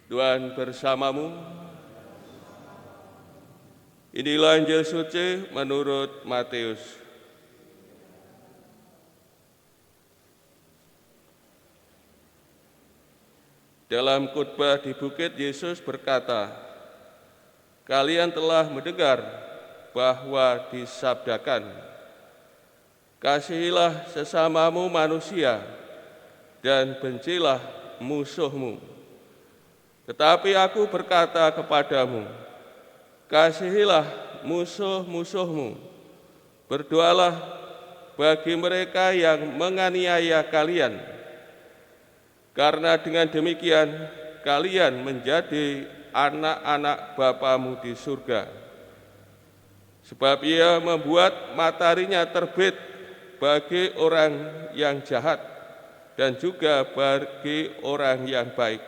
Tuhan bersamamu. Inilah Injil suci menurut Matius. Dalam khotbah di bukit, Yesus berkata, "Kalian telah mendengar bahwa disabdakan, kasihilah sesamamu manusia dan bencilah musuhmu. Tetapi aku berkata kepadamu, kasihilah musuh-musuhmu, berdoalah bagi mereka yang menganiaya kalian, karena dengan demikian kalian menjadi anak-anak Bapamu di surga. Sebab Ia membuat mataharinya terbit bagi orang yang jahat dan juga bagi orang yang baik.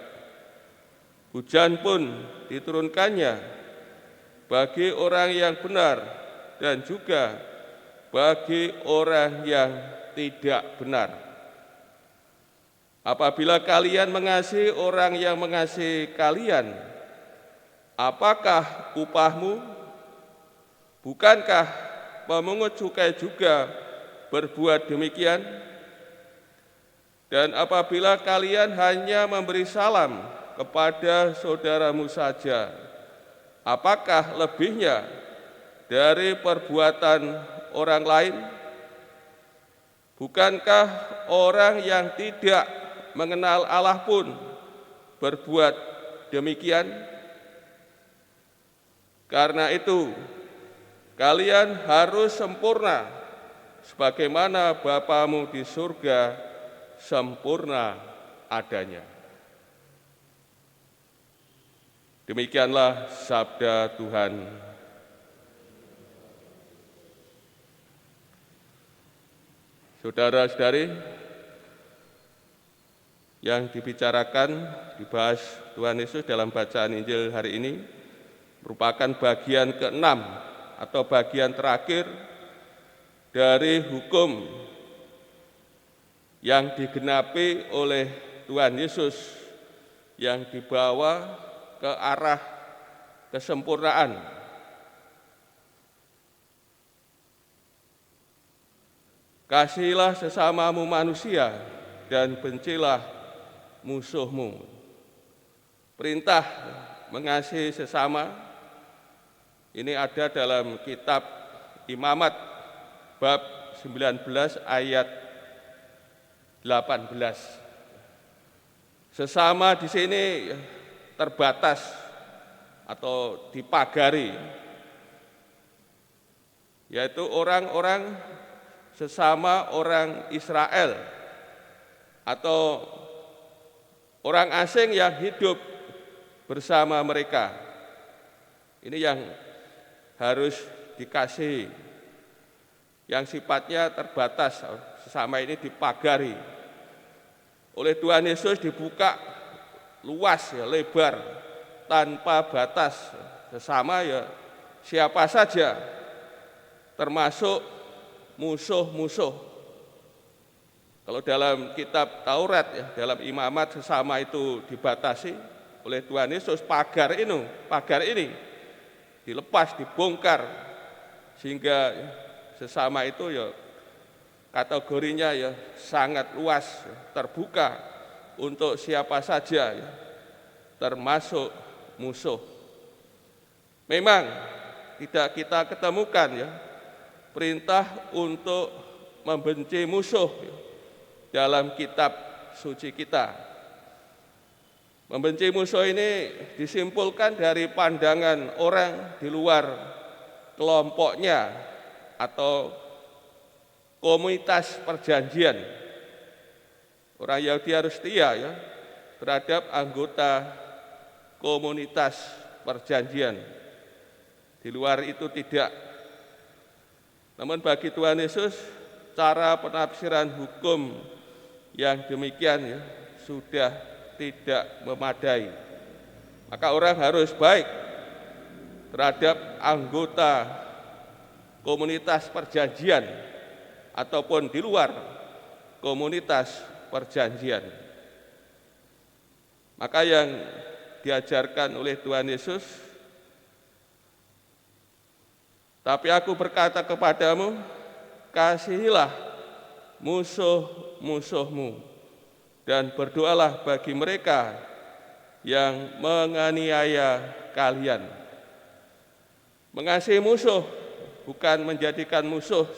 Hujan pun diturunkannya bagi orang yang benar dan juga bagi orang yang tidak benar. Apabila kalian mengasihi orang yang mengasihi kalian, apakah upahmu? Bukankah pemungut cukai juga berbuat demikian? Dan apabila kalian hanya memberi salam kepada saudaramu saja, apakah lebihnya dari perbuatan orang lain? Bukankah orang yang tidak mengenal Allah pun berbuat demikian? Karena itu, kalian harus sempurna, sebagaimana Bapamu di surga sempurna adanya." Demikianlah sabda Tuhan. Saudara-saudari, yang dibicarakan, dibahas Tuhan Yesus dalam bacaan Injil hari ini merupakan bagian ke-6 atau bagian terakhir dari hukum yang digenapi oleh Tuhan Yesus yang dibawa ke arah kesempurnaan. Kasihilah sesamamu manusia dan bencilah musuhmu. Perintah mengasihi sesama ini ada dalam kitab Imamat bab 19 ayat 18. Sesama di sini terbatas atau dipagari, yaitu orang-orang sesama orang Israel atau orang asing yang hidup bersama mereka. Ini yang harus dikasihi, yang sifatnya terbatas, sesama ini dipagari. Oleh Tuhan Yesus dibuka luas, ya, lebar, tanpa batas. Sesama ya siapa saja, termasuk musuh-musuh. Kalau dalam kitab Taurat, ya, dalam Imamat sesama itu dibatasi oleh Tuhan Yesus. Pagar ini dilepas, dibongkar, sehingga sesama itu ya kategorinya ya sangat luas, terbuka untuk siapa saja, ya, termasuk musuh. Memang tidak kita ketemukan ya perintah untuk membenci musuh ya, dalam kitab suci kita. Membenci musuh ini disimpulkan dari pandangan orang di luar kelompoknya atau komunitas perjanjian. Orang Yahudi harus setia ya terhadap anggota komunitas perjanjian. Di luar itu tidak. Namun bagi Tuhan Yesus, cara penafsiran hukum yang demikian ya sudah tidak memadai. Maka orang harus baik terhadap anggota komunitas perjanjian ataupun di luar komunitas perjanjian. Maka yang diajarkan oleh Tuhan Yesus. Tapi aku berkata kepadamu, kasihilah musuh-musuhmu dan berdoalah bagi mereka yang menganiaya kalian. Mengasihi musuh bukan menjadikan musuh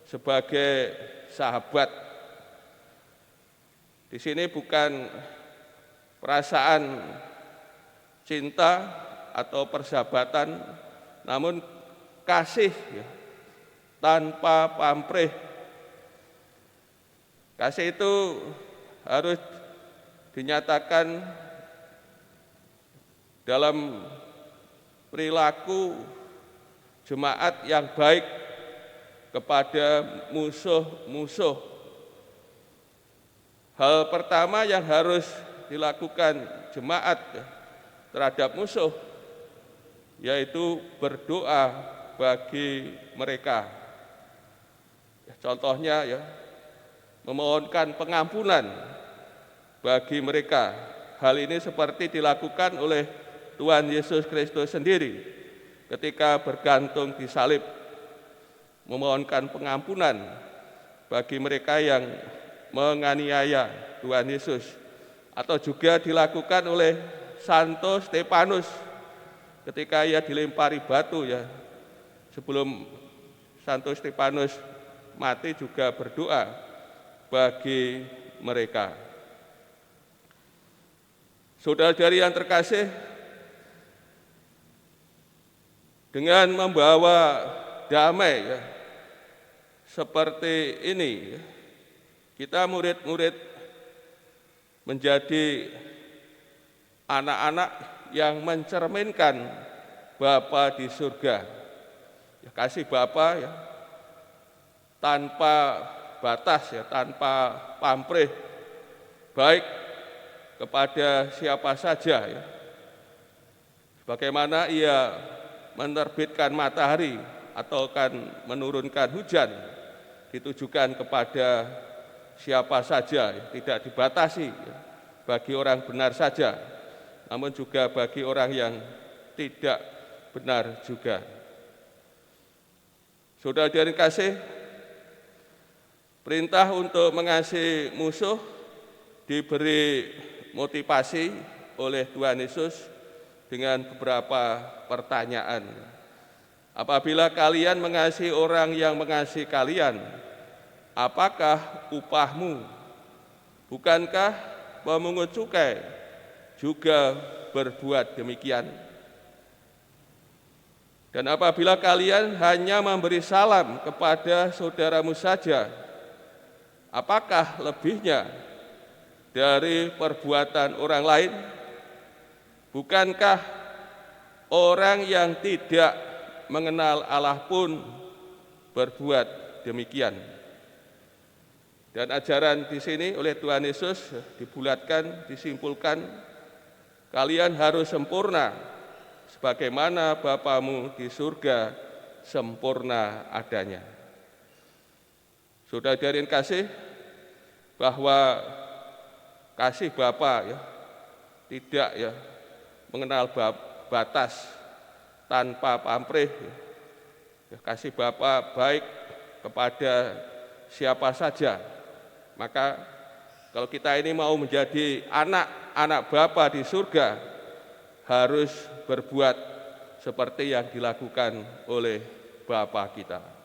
sebagai sahabat. Di sini bukan perasaan cinta atau persahabatan, namun kasih ya, tanpa pamrih. Kasih itu harus dinyatakan dalam perilaku jemaat yang baik kepada musuh-musuh. Hal pertama yang harus dilakukan jemaat terhadap musuh yaitu berdoa bagi mereka. Contohnya ya, memohonkan pengampunan bagi mereka. Hal ini seperti dilakukan oleh Tuhan Yesus Kristus sendiri ketika bergantung di salib, memohonkan pengampunan bagi mereka yang menganiaya Tuhan Yesus. Atau juga dilakukan oleh Santo Stefanus ketika ia dilempari batu ya. Sebelum Santo Stefanus mati juga berdoa bagi mereka. Saudara-saudari yang terkasih, dengan membawa damai ya, seperti ini, kita murid-murid menjadi anak-anak yang mencerminkan Bapa di surga. Ya, kasih Bapa ya, tanpa batas ya, tanpa pamrih, baik kepada siapa saja ya. Bagaimana ia menerbitkan matahari atau akan menurunkan hujan, ditujukan kepada siapa saja, ya, tidak dibatasi ya, bagi orang benar saja, namun juga bagi orang yang tidak benar juga. Saudara-saudari kasih, perintah untuk mengasihi musuh diberi motivasi oleh Tuhan Yesus dengan beberapa pertanyaan. Apabila kalian mengasihi orang yang mengasihi kalian, apakah upahmu? Bukankah pemungut cukai juga berbuat demikian? Dan apabila kalian hanya memberi salam kepada saudaramu saja, apakah lebihnya dari perbuatan orang lain? Bukankah orang yang tidak mengenal Allah pun berbuat demikian? Dan ajaran di sini oleh Tuhan Yesus dibulatkan, disimpulkan, kalian harus sempurna sebagaimana Bapamu di surga sempurna adanya. Saudara-saudari yang kasih, bahwa kasih Bapa ya tidak ya mengenal batas, tanpa pamrih. Ya, kasih Bapa baik kepada siapa saja. Maka kalau kita ini mau menjadi anak-anak Bapa di surga, harus berbuat seperti yang dilakukan oleh Bapa kita.